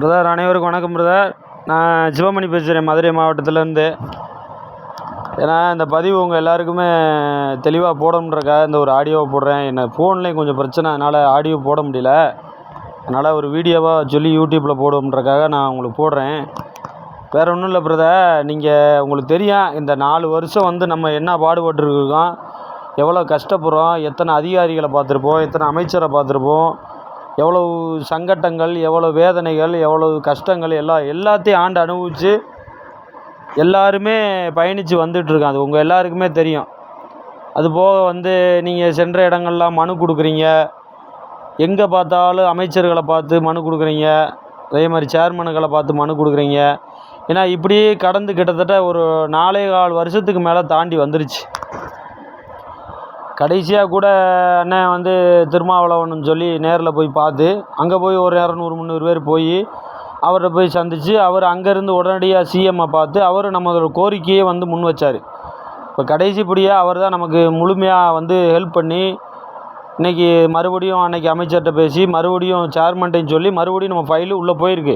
Brother, அனைவருக்கும் வணக்கம் brother. நான் சிவமணி பேசுகிறேன், மதுரை மாவட்டத்திலேருந்து. ஏன்னா இந்த பதிவு உங்கள் எல்லாருக்குமே தெளிவாக போடணுன்றக்காக இந்த ஒரு ஆடியோவை போடுறேன். என்ன ஃபோன்லேயும் கொஞ்சம் பிரச்சனை, அதனால் ஆடியோ போட முடியல. அதனால் ஒரு வீடியோவாக சொல்லி யூடியூப்பில் போடுன்றக்காக நான் உங்களுக்கு போடுறேன். வேறு ஒன்றும் இல்லை பிரதர். உங்களுக்கு தெரியும், இந்த 4 வருஷம் நம்ம என்ன பாடுபட்டுருக்கோம், எவ்வளோ கஷ்டப்படுறோம், எத்தனை அதிகாரிகளை பார்த்துருப்போம், எத்தனை அமைச்சரை பார்த்துருப்போம், எவ்வளவு சங்கட்டங்கள், எவ்வளோ வேதனைகள், எவ்வளவு கஷ்டங்கள் எல்லாத்தையும் ஆண்டு அனுபவித்து எல்லாருமே பயணித்து வந்துட்டுருக்கோம். அது உங்கள் எல்லாருக்குமே தெரியும். அதுபோக நீங்கள் சென்ற இடங்கள்லாம் மனு கொடுக்குறீங்க, எங்கே பார்த்தாலும் அமைச்சர்களை பார்த்து மனு கொடுக்குறீங்க, அதே மாதிரி சேர்மனுகளை பார்த்து மனு கொடுக்குறீங்க. ஏன்னா இப்படியே கடந்து கிட்டத்தட்ட ஒரு 4.25 வருஷத்துக்கு மேலே தாண்டி வந்துருச்சு. கடைசியாக கூட அண்ணன் திருமாவளவன் சொல்லி நேரில் போய் பார்த்து, அங்கே போய் ஒரு 200-300 பேர் போய் அவரை போய் சந்தித்து, அவர் அங்கேருந்து உடனடியாக சிஎம்மை பார்த்து அவர் நம்மளோட கோரிக்கையை முன் வச்சார். இப்போ கடைசிப்படியாக அவர் தான் நமக்கு முழுமையாக ஹெல்ப் பண்ணி இன்றைக்கி மறுபடியும் அன்றைக்கி அமைச்சர்கிட்ட பேசி மறுபடியும் சேர்மன்ட்டையும் சொல்லி மறுபடியும் நம்ம ஃபைலு உள்ளே போயிருக்கு.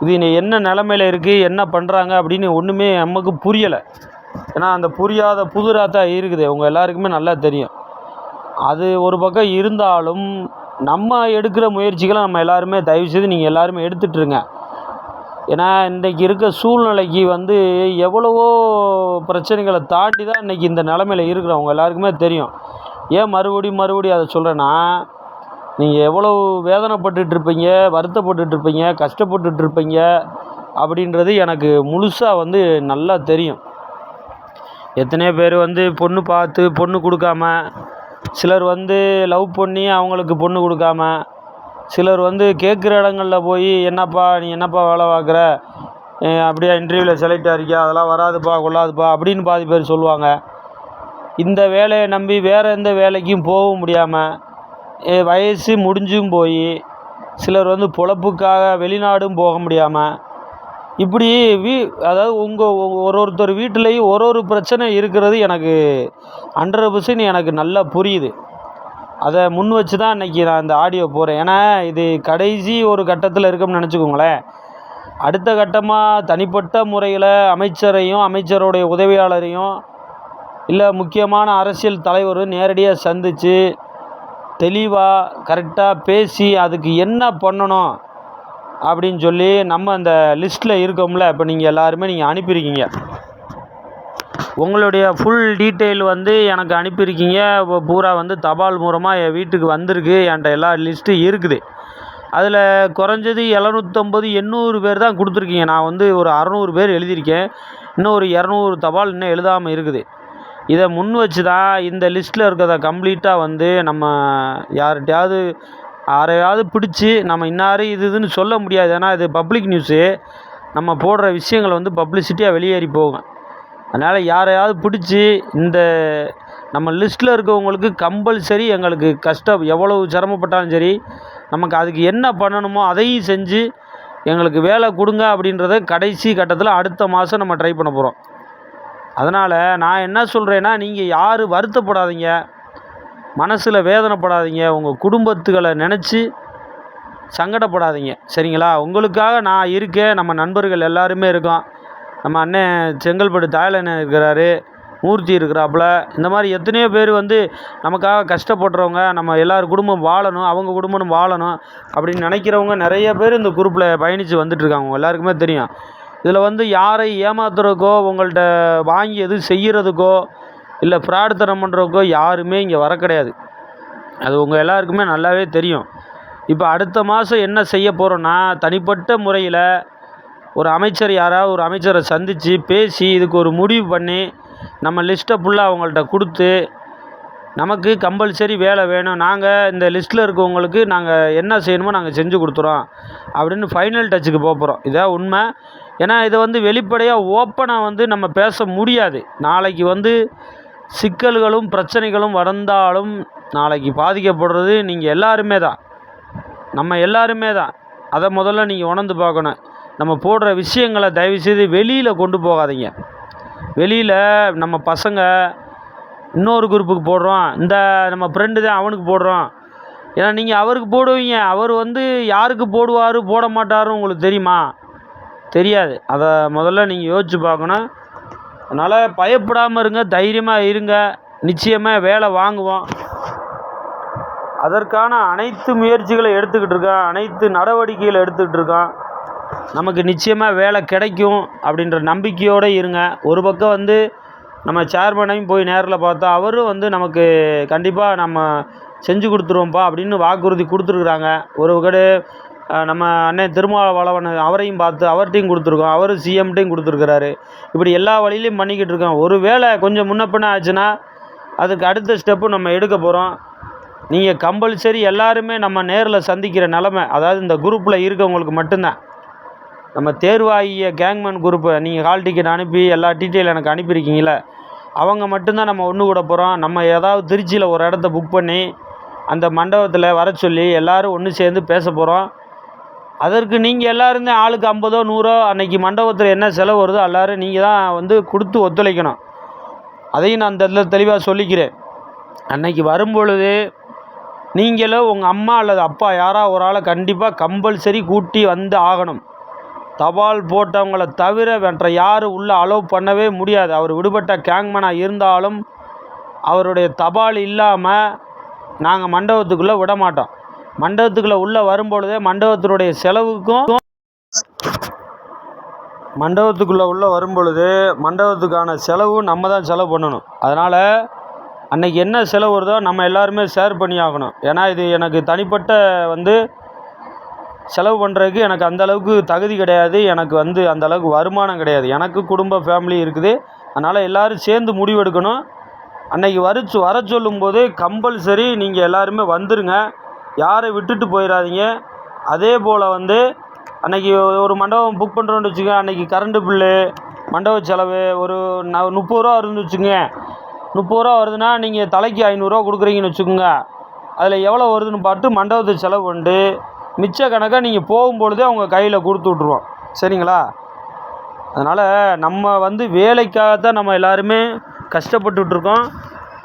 இது என்ன நிலமையில் இருக்குது, என்ன பண்ணுறாங்க அப்படின்னு ஒன்றுமே நமக்கு புரியலை. ஏன்னா அந்த புரியாத புதுராத்தான் இருக்குது, உங்கள் எல்லாருக்குமே நல்லா தெரியும். அது ஒரு பக்கம் இருந்தாலும் நம்ம எடுக்கிற முயற்சிகளை நம்ம எல்லாருமே தயவுசெய்து நீங்கள் எல்லாருமே எடுத்துகிட்ருங்க. ஏன்னா இன்றைக்கி இருக்க சூழ்நிலைக்கு எவ்வளவோ பிரச்சனைகளை தாண்டி தான் இன்றைக்கி இந்த நிலமையில் இருக்கிறவங்க எல்லாருக்குமே தெரியும். ஏன் மறுபடியும் அதை சொல்கிறேன்னா, நீங்கள் எவ்வளவு வேதனைப்பட்டுட்ருப்பீங்க, வருத்தப்பட்டுட்ருப்பீங்க, கஷ்டப்பட்டுட்ருப்பீங்க அப்படின்றது எனக்கு முழுசாக நல்லா தெரியும். எத்தனையோ பேர் பொண்ணு பார்த்து பொண்ணு கொடுக்காம, சிலர் லவ் பண்ணி அவங்களுக்கு பொண்ணு கொடுக்காம, சிலர் கேட்குற இடங்களில் போய் என்னப்பா நீ என்னப்பா வேலை பார்க்குற, அப்படியே இன்டர்வியூவில் செலக்ட் ஆகிருக்கியா, அதெல்லாம் வராதுப்பா கொள்ளாதுப்பா அப்படின்னு பாதி பேர் சொல்லுவாங்க. இந்த வேலையை நம்பி வேறு எந்த வேலைக்கும் போகவும் முடியாமல், வயசு முடிஞ்சும் போய் சிலர் பொழப்புக்காக வெளிநாடும் போக முடியாமல், இப்படி அதாவது ஒருத்தர் வீட்டிலையும் ஒரு பிரச்சனை இருக்கிறது எனக்கு 100% எனக்கு நல்லா புரியுது. அதை முன் வச்சு தான் இன்றைக்கி நான் இந்த ஆடியோ போகிறேன். ஏன்னா இது கடைசி ஒரு கட்டத்தில் இருக்கோம்னு நினச்சிக்கோங்களேன். அடுத்த கட்டமாக தனிப்பட்ட முறையில் அமைச்சரையும் அமைச்சருடைய உதவியாளரையும் இல்லை முக்கியமான அரசியல் தலைவரும் நேரடியாக சந்தித்து தெளிவாக கரெக்டாக பேசி அதுக்கு என்ன பண்ணணும் அப்படின்னு சொல்லி நம்ம அந்த லிஸ்ட்டில் இருக்கோம்ல. இப்போ நீங்கள் எல்லாருமே அனுப்பியிருக்கீங்க, உங்களுடைய ஃபுல் டீட்டெயில் எனக்கு அனுப்பியிருக்கீங்க. இப்போ பூரா தபால் மூலமாக என் வீட்டுக்கு வந்திருக்கு. என்கிட்ட எல்லா லிஸ்ட்டும் இருக்குது. அதில் குறைஞ்சது 750-800 பேர் தான் கொடுத்துருக்கீங்க. நான் ஒரு 600 பேர் எழுதியிருக்கேன். இன்னும் ஒரு 200 தபால் இன்னும் எழுதாமல் இருக்குது. இதை முன் வச்சு தான் இந்த லிஸ்ட்டில் இருக்கிறத கம்ப்ளீட்டாக நம்ம யாரையாவது பிடிச்சி நம்ம இன்னார் இதுன்னு சொல்ல முடியாது. ஏன்னா இது பப்ளிக் நியூஸு, நம்ம போடுற விஷயங்கள் பப்ளிசிட்டியாக வெளியேறி போகும். அதனால் யாரையாவது பிடிச்சி இந்த நம்ம லிஸ்ட்டில் இருக்கவங்களுக்கு கம்பல்சரி எங்களுக்கு கஷ்டம் எவ்வளவு சிரமப்பட்டாலும் சரி, நமக்கு அதுக்கு என்ன பண்ணணுமோ அதையும் செஞ்சு எங்களுக்கு வேலை கொடுங்க அப்படின்றத கடைசி கட்டத்தில் அடுத்த மாதம் நம்ம ட்ரை பண்ண போகிறோம். அதனால் நான் என்ன சொல்கிறேன்னா, நீங்கள் யாரும் வருத்தப்படாதீங்க, மனசில் வேதனைப்படாதீங்க, உங்கள் குடும்பத்துகளை நினச்சி சங்கடப்படாதீங்க, சரிங்களா? உங்களுக்காக நான் இருக்கேன், நம்ம நண்பர்கள் எல்லாருமே இருக்கோம். நம்ம அண்ணன் செங்கல்பட்டு தாயலண்ணன் இருக்கிறாரு, மூர்த்தி இருக்கிறாப்புல, இந்த மாதிரி எத்தனையோ பேர் நமக்காக கஷ்டப்படுறவங்க, நம்ம எல்லார் குடும்பம் வாழணும், அவங்க குடும்பம் வாழணும் அப்படின்னு நினைக்கிறவங்க நிறைய பேர் இந்த குரூப்பில் பயணித்து வந்துட்டுருக்காங்க. எல்லாருக்குமே தெரியும். இதில் யாரை ஏமாத்துறதுக்கோ, உங்கள்கிட்ட வாங்கி எதுவும் செய்கிறதுக்கோ, இல்லை ஃப்ராடுத்தனம் பண்ணுறதுக்கோ யாருமே இங்கே வர கிடையாது. அது உங்கள் எல்லாருக்குமே நல்லாவே தெரியும். இப்போ அடுத்த மாதம் என்ன செய்ய போகிறோன்னா, தனிப்பட்ட முறையில் ஒரு அமைச்சர் யாராவது ஒரு அமைச்சரை சந்தித்து பேசி இதுக்கு ஒரு முடிவு பண்ணி நம்ம லிஸ்ட்டை ஃபுல்லாக அவங்கள்ட்ட கொடுத்து, நமக்கு கம்பல்சரி வேலை வேணும், நாங்கள் இந்த லிஸ்ட்டில் இருக்கவங்களுக்கு நாங்கள் என்ன செய்யணுமோ நாங்கள் செஞ்சு கொடுத்துறோம் அப்படின்னு ஃபைனல் டச்சுக்கு போகிறோம். இதான் உண்மை. ஏன்னா இதை வெளிப்படையாக ஓப்பனாக நம்ம பேச முடியாது. நாளைக்கு சிக்கல்களும் பிரச்சனைகளும் வந்தாலும் நாளைக்கு பாதிக்கப்படுறது நீங்கள் எல்லாருமே தான், நம்ம எல்லாருமே தான். அதை முதல்ல நீங்கள் உணர்ந்து பார்க்கணும். நம்ம போடுற விஷயங்களை தயவுசெய்து வெளியில் கொண்டு போகாதீங்க. வெளியில் நம்ம பசங்க இன்னொரு குரூப்புக்கு போடுறோம், இந்த நம்ம ஃப்ரெண்டு தான் அவனுக்கு போடுறோம், ஏன்னா நீங்கள் அவருக்கு போடுவீங்க, அவர் வந்து யாருக்கு போடுவார் போட மாட்டாருன்னு உங்களுக்கு தெரியுமா? தெரியாது. அதை முதல்ல நீங்கள் யோசித்து பார்க்கணும். அதனால் பயப்படாமல் இருங்க, தைரியமாக இருங்க. நிச்சயமாக வேலை வாங்குவோம். அதற்கான அனைத்து முயற்சிகளை எடுத்துக்கிட்டு இருக்கோம், அனைத்து நடவடிக்கைகளை எடுத்துக்கிட்டு இருக்கோம். நமக்கு நிச்சயமாக வேலை கிடைக்கும் அப்படின்ற நம்பிக்கையோடு இருங்க. ஒரு பக்கம் வந்து நம்ம சேர்மனையும் போய் நேரில் பார்த்தா அவரும் வந்து நமக்கு கண்டிப்பாக நம்ம செஞ்சு கொடுத்துருவோம்ப்பா அப்படின்னு வாக்குறுதி கொடுத்துருக்குறாங்க. ஒரு கடை நம்ம அண்ணன் திருமாவளவன் அவரையும் பார்த்து அவர்கிட்டையும் கொடுத்துருக்கோம், அவர் சிஎம்கிட்டையும் கொடுத்துருக்குறாரு. இப்படி எல்லா வழியிலையும் பண்ணிக்கிட்டு இருக்கோம். ஒரு வேளை கொஞ்சம் முன்ன பின்ன ஆச்சுன்னா அதுக்கு அடுத்த ஸ்டெப்பு நம்ம எடுக்க போகிறோம். நீங்கள் கம்பல்சரி எல்லாருமே நம்ம நேரில் சந்திக்கிற நிலமை, அதாவது இந்த குரூப்பில் இருக்கவங்களுக்கு மட்டும்தான். நம்ம தேர்வாகிய கேங்மேன் குரூப்பை நீங்கள் ஹால் டிக்கெட் அனுப்பி எல்லா டீட்டெயில் எனக்கு அனுப்பியிருக்கீங்களே, அவங்க மட்டும்தான் நம்ம ஒன்று கூட போகிறோம். நம்ம ஏதாவது திருச்சியில் ஒரு இடத்த புக் பண்ணி அந்த மண்டபத்தில் வர சொல்லி எல்லோரும் ஒன்று சேர்ந்து பேச போகிறோம். அதற்கு நீங்கள் எல்லோருமே ஆளுக்கு 50 100 அன்றைக்கி மண்டபத்தில் என்ன செலவு வருதோ எல்லோரும் நீங்கள் தான் வந்து கொடுத்து ஒத்துழைக்கணும். அதையும் நான் அந்த தெளிவாக சொல்லிக்கிறேன். அன்றைக்கி வரும்பொழுது நீங்களும் உங்கள் அம்மா அல்லது அப்பா யாராவது ஒரு ஆளை கண்டிப்பாக கம்பல்சரி கூட்டி வந்து ஆகணும். தபால் போட்டவங்களை தவிர மற்ற யாரும் உள்ளே அலோவ் பண்ணவே முடியாது. அவர் விடுபட்ட கேங்மேனாக இருந்தாலும் அவருடைய தபால் இல்லாமல் நாங்கள் மண்டபத்துக்குள்ளே விட மாட்டோம். மண்டபத்துக்குள்ளே உள்ளே வரும்பொழுதே மண்டபத்தினுடைய செலவுக்கும் மண்டபத்துக்குள்ளே உள்ளே வரும்பொழுது மண்டபத்துக்கான செலவு நம்ம தான் செலவு பண்ணணும். அதனால் அன்றைக்கி என்ன செலவு வருதோ நம்ம எல்லாருமே ஷேர் பண்ணி ஆகணும். ஏன்னா இது எனக்கு தனிப்பட்ட வந்து செலவு பண்ணுறதுக்கு எனக்கு அந்தளவுக்கு தகுதி கிடையாது, எனக்கு வந்து அந்தளவுக்கு வருமானம் கிடையாது. எனக்கு குடும்ப ஃபேமிலி இருக்குது. அதனால் எல்லோரும் சேர்ந்து முடிவெடுக்கணும். அன்றைக்கி வர சொல்லும்போது கம்பல்சரி நீங்கள் எல்லாருமே வந்துடுங்க, யாரை விட்டுட்டு போயிடாதீங்க. அதே போல் வந்து அன்றைக்கி ஒரு மண்டபம் புக் பண்ணுறோன்னு வச்சுங்க, அன்றைக்கி கரண்ட்டு பில்லு மண்டப செலவு ஒரு 30 ரூபா வருதுன்னு வச்சுங்க. 30 ரூபா வருதுன்னா நீங்கள் தலைக்கு 500 ரூபா கொடுக்குறீங்கன்னு வச்சுக்கோங்க. அதில் எவ்வளோ வருதுன்னு பார்த்து மண்டபத்துக்கு செலவு பண்ணிட்டு மிச்ச கணக்காக நீங்கள் போகும்பொழுதே அவங்க கையில் கொடுத்து விட்ருவோம். சரிங்களா? அதனால் நம்ம வந்து வேலைக்காகத்தான் நம்ம எல்லாருமே கஷ்டப்பட்டுட்ருக்கோம்.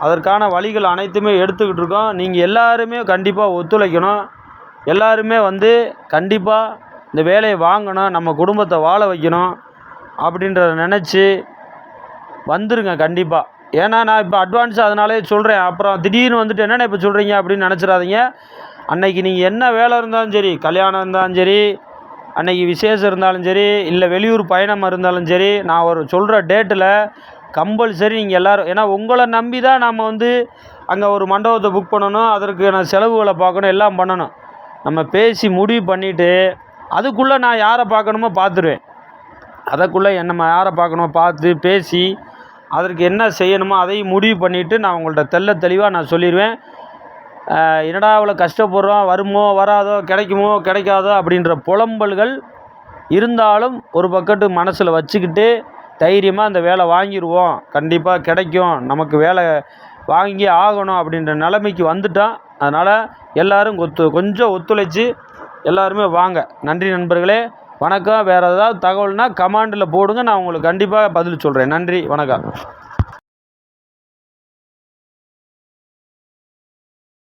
அதற்கான வழிகள் அனைத்துமே எடுத்துக்கிட்டு இருக்கோம். நீங்கள் எல்லாருமே கண்டிப்பாக ஒத்துழைக்கணும். எல்லாருமே வந்து கண்டிப்பாக இந்த வேலையை வாங்கணும், நம்ம குடும்பத்தை வாழ வைக்கணும் அப்படின்றத நினச்சி வந்துருங்க கண்டிப்பாக. ஏன்னா நான் இப்போ அட்வான்ஸாக அதனாலே சொல்கிறேன். அப்புறம் திடீர்னு வந்துட்டு என்னென்ன இப்போ சொல்கிறீங்க அப்படின்னு நினச்சிடாதீங்க. அன்றைக்கி நீங்கள் என்ன வேலை இருந்தாலும் சரி, கல்யாணம் இருந்தாலும் சரி, அன்றைக்கி விசேஷம் இருந்தாலும் சரி, இல்லை வெளியூர் பயணம் இருந்தாலும் சரி, நான் ஒரு சொல்கிற டேட்டில் கம்பல்சரி நீங்கள் எல்லோரும், ஏன்னா உங்களை நம்பி தான் நம்ம வந்து அங்கே ஒரு மண்டபத்தை புக் பண்ணணும், அதற்கான செலவுகளை பார்க்கணும், எல்லாம் பண்ணணும். நம்ம பேசி முடிவு பண்ணிவிட்டு அதுக்குள்ளே நான் யாரை பார்க்கணுமோ பார்த்துருவேன். அதுக்குள்ளே நம்ம யாரை பார்க்கணுமோ பார்த்து பேசி அதற்கு என்ன செய்யணுமோ அதையும் முடிவு பண்ணிவிட்டு நான் உங்கள்கிட்ட தெளிவாக நான் சொல்லிடுவேன். என்னடா அவ்வளோ கஷ்டப்படுறோம், வருமோ வராதோ, கிடைக்குமோ கிடைக்காதோ அப்படின்ற புலம்பல்கள் இருந்தாலும் ஒரு பக்கத்து மனசில் வச்சுக்கிட்டு தைரியமாக அந்த வேலை வாங்கிடுவோம், கண்டிப்பாக கிடைக்கும், நமக்கு வேலை வாங்கி ஆகணும் அப்படின்ற நிலைமைக்கு வந்துட்டோம். அதனால் எல்லோரும் கொஞ்சம் ஒத்துழைச்சி எல்லாருமே வாங்க. நன்றி நண்பர்களே, வணக்கம். வேறு ஏதாவது தகவல்னால் கமெண்டில் போடுங்க, நான் உங்களுக்கு கண்டிப்பாக பதில் சொல்கிறேன். நன்றி, வணக்கம்.